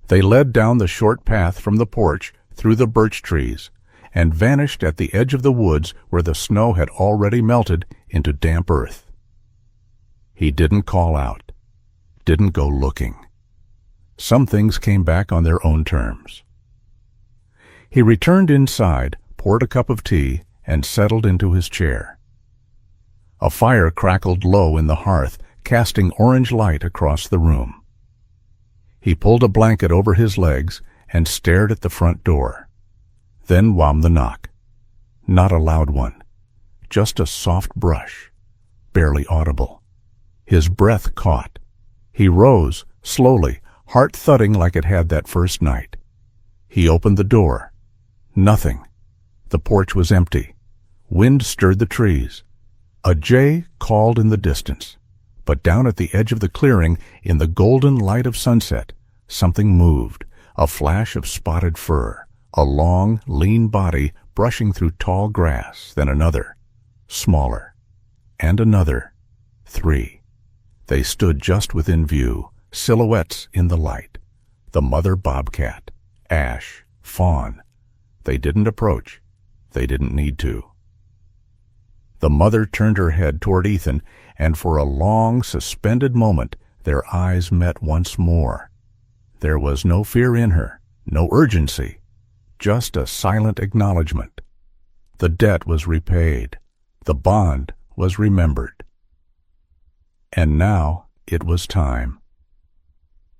Speaker 1: They led down the short path from the porch through the birch trees and vanished at the edge of the woods where the snow had already melted into damp earth. He didn't call out, didn't go looking. Some things came back on their own terms. He returned inside, poured a cup of tea, and settled into his chair. A fire crackled low in the hearth, casting orange light across the room. He pulled a blanket over his legs and stared at the front door. Then wound the knock. Not a loud one, just a soft brush, barely audible. His breath caught. He rose, slowly, heart thudding like it had that first night. He opened the door. Nothing. The porch was empty. Wind stirred the trees. A jay called in the distance. But down at the edge of the clearing, in the golden light of sunset, something moved, a flash of spotted fur, a long, lean body brushing through tall grass, then another, smaller, and another, 3. They stood just within view, silhouettes in the light. The mother bobcat, Ash, fawn. They didn't approach. They didn't need to. The mother turned her head toward Ethan, and for a long, suspended moment, their eyes met once more. There was no fear in her, no urgency, just a silent acknowledgement. The debt was repaid. The bond was remembered. And now it was time.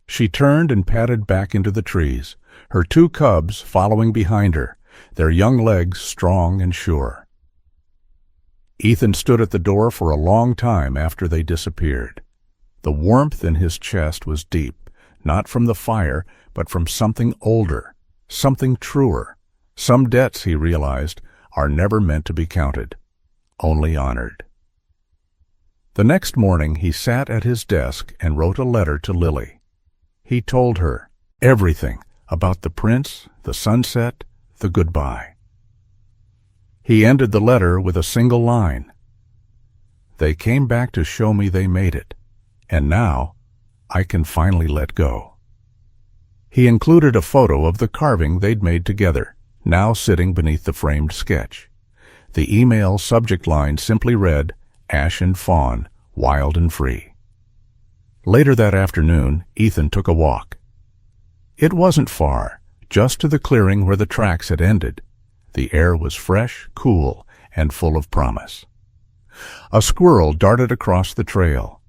Speaker 1: She turned and padded back into the trees, her two cubs following behind her, their young legs strong and sure. Ethan stood at the door for a long time after they disappeared. The warmth in his chest was deep, not from the fire, but from something older, something truer. Some debts, he realized, are never meant to be counted, only honored. The next morning he sat at his desk and wrote a letter to Lily. He told her everything about the prince, the sunset, the goodbye. He ended the letter with a single line. They came back to show me they made it, and now I can finally let go. He included a photo of the carving they'd made together, now sitting beneath the framed sketch. The email subject line simply read, "Ash and Fawn, wild and free." Later that afternoon, Ethan took a walk. It wasn't far, just to the clearing where the tracks had ended. The air was fresh, cool, and full of promise. A squirrel darted across the trail.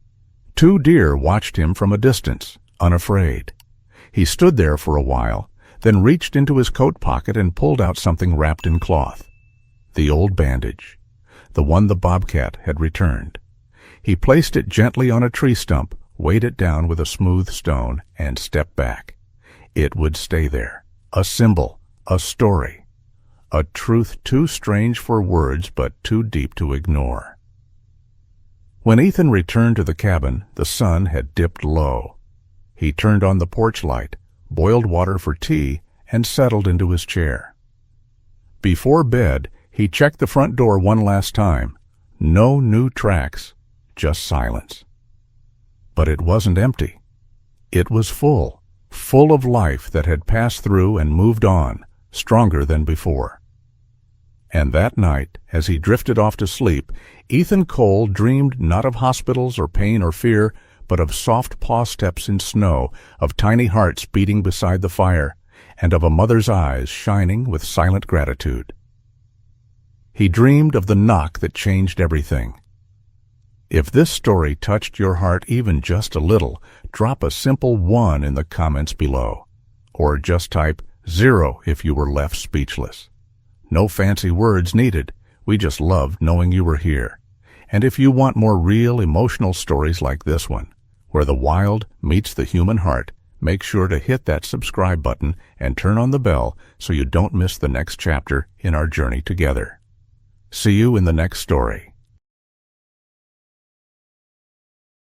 Speaker 1: 2 deer watched him from a distance, unafraid. He stood there for a while, then reached into his coat pocket and pulled out something wrapped in cloth. The old bandage, the one the Bobcat had returned. He placed it gently on a tree stump, weighed it down with a smooth stone, and stepped back. It would stay there, a symbol, a story, a truth too strange for words but too deep to ignore. When Ethan returned to the cabin, the sun had dipped low. He turned on the porch light, boiled water for tea, and settled into his chair. Before bed, he checked the front door one last time. No new tracks, just silence. But it wasn't empty. It was full of life that had passed through and moved on, stronger than before. And that night, as he drifted off to sleep, Ethan Cole dreamed not of hospitals or pain or fear, but of soft paw steps in snow, of tiny hearts beating beside the fire, and of a mother's eyes shining with silent gratitude. He dreamed of the knock that changed everything. If this story touched your heart even just a little, drop a simple 1 in the comments below, or just type 0 if you were left speechless. No fancy words needed. We just loved knowing you were here. And if you want more real, emotional stories like this one, where the wild meets the human heart, make sure to hit that subscribe button and turn on the bell so you don't miss the next chapter in our journey together. See you in the next story.